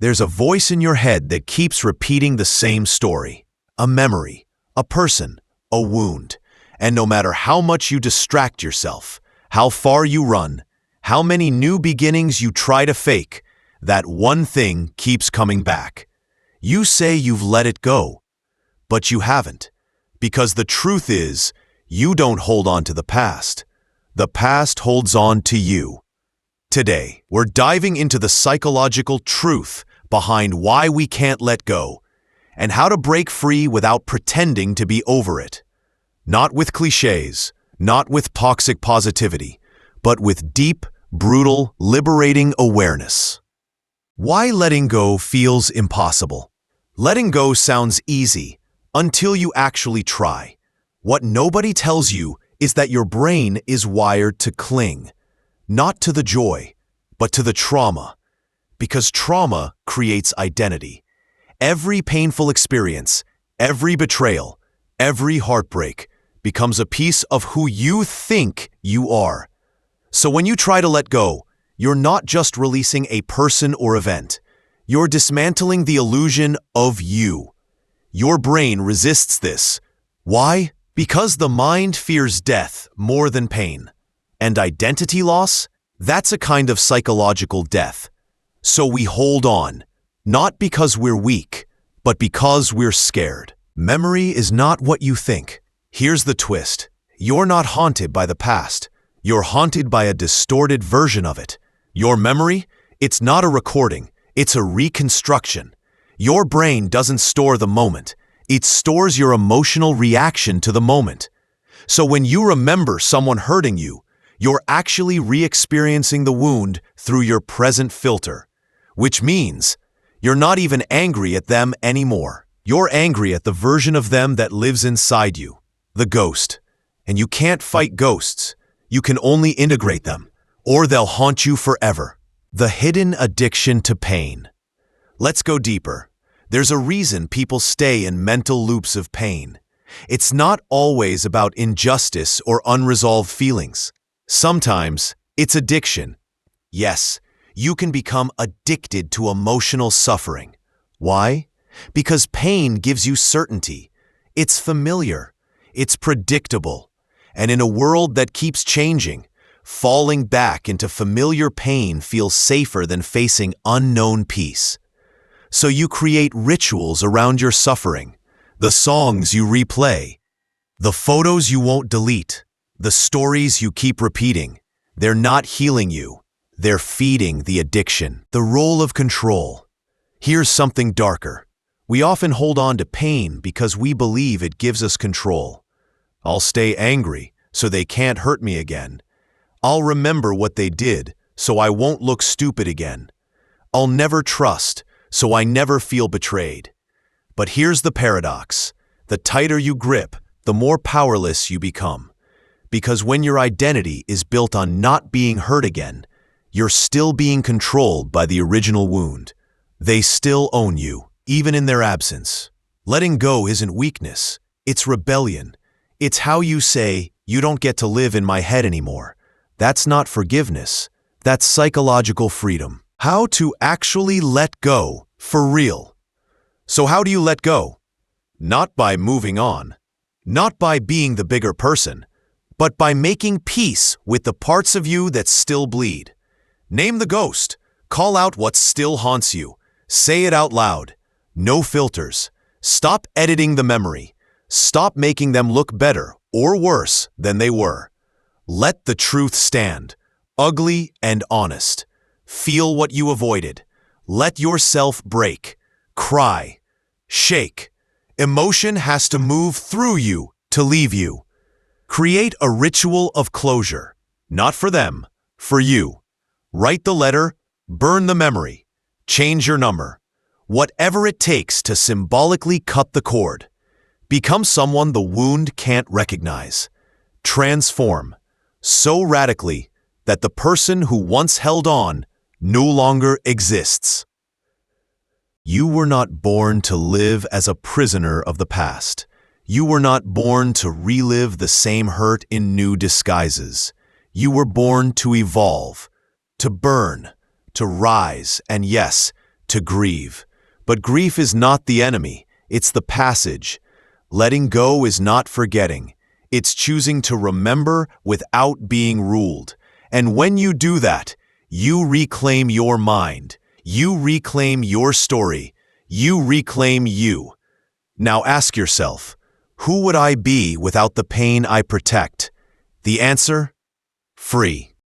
There's a voice in your head that keeps repeating the same story. A memory, a person, a wound. And no matter how much you distract yourself, how far you run, how many new beginnings you try to fake, that one thing keeps coming back. You say you've let it go, but you haven't. Because the truth is, you don't hold on to the past. The past holds on to you. Today, we're diving into the psychological truth behind why we can't let go, and how to break free without pretending to be over it. Not with cliches, not with toxic positivity, but with deep, brutal, liberating awareness. Why letting go feels impossible? Letting go sounds easy until you actually try. What nobody tells you is that your brain is wired to cling, not to the joy, but to the trauma. Because trauma creates identity. Every painful experience, every betrayal, every heartbreak becomes a piece of who you think you are. So when you try to let go, you're not just releasing a person or event. You're dismantling the illusion of you. Your brain resists this. Why? Because the mind fears death more than pain. And identity loss? That's a kind of psychological death. So we hold on, not because we're weak, but because we're scared. Memory is not what you think. Here's the twist. You're not haunted by the past. You're haunted by a distorted version of it. Your memory? It's not a recording. It's a reconstruction. Your brain doesn't store the moment. It stores your emotional reaction to the moment. So when you remember someone hurting you, you're actually re-experiencing the wound through your present filter. Which means you're not even angry at them anymore. You're angry at the version of them that lives inside you, the ghost. And you can't fight ghosts. You can only integrate them, or they'll haunt you forever. The hidden addiction to pain. Let's go deeper. There's a reason people stay in mental loops of pain. It's not always about injustice or unresolved feelings. Sometimes it's addiction. Yes, you can become addicted to emotional suffering. Why? Because pain gives you certainty. It's familiar. It's predictable. And in a world that keeps changing, falling back into familiar pain feels safer than facing unknown peace. So you create rituals around your suffering, the songs you replay, the photos you won't delete, the stories you keep repeating. They're not healing you. They're feeding the addiction. The role of control. Here's something darker. We often hold on to pain because we believe it gives us control. I'll stay angry so they can't hurt me again. I'll remember what they did so I won't look stupid again. I'll never trust so I never feel betrayed. But here's the paradox. The tighter you grip, the more powerless you become. Because when your identity is built on not being hurt again, you're still being controlled by the original wound. They still own you, even in their absence. Letting go isn't weakness. It's rebellion. It's how you say, you don't get to live in my head anymore. That's not forgiveness. That's psychological freedom. How to actually let go, for real. So how do you let go? Not by moving on. Not by being the bigger person. But by making peace with the parts of you that still bleed. Name the ghost. Call out what still haunts you. Say it out loud. No filters. Stop editing the memory. Stop making them look better or worse than they were. Let the truth stand, ugly and honest. Feel what you avoided. Let yourself break, cry, shake. Emotion has to move through you to leave you. Create a ritual of closure, not for them, for you. Write the letter, burn the memory, change your number. Whatever it takes to symbolically cut the cord. Become someone the wound can't recognize. Transform so radically that the person who once held on no longer exists. You were not born to live as a prisoner of the past. You were not born to relive the same hurt in new disguises. You were born to evolve, to burn, to rise, and yes, to grieve. But grief is not the enemy, it's the passage. Letting go is not forgetting. It's choosing to remember without being ruled. And when you do that, you reclaim your mind. You reclaim your story. You reclaim you. Now ask yourself, who would I be without the pain I protect? The answer? Free.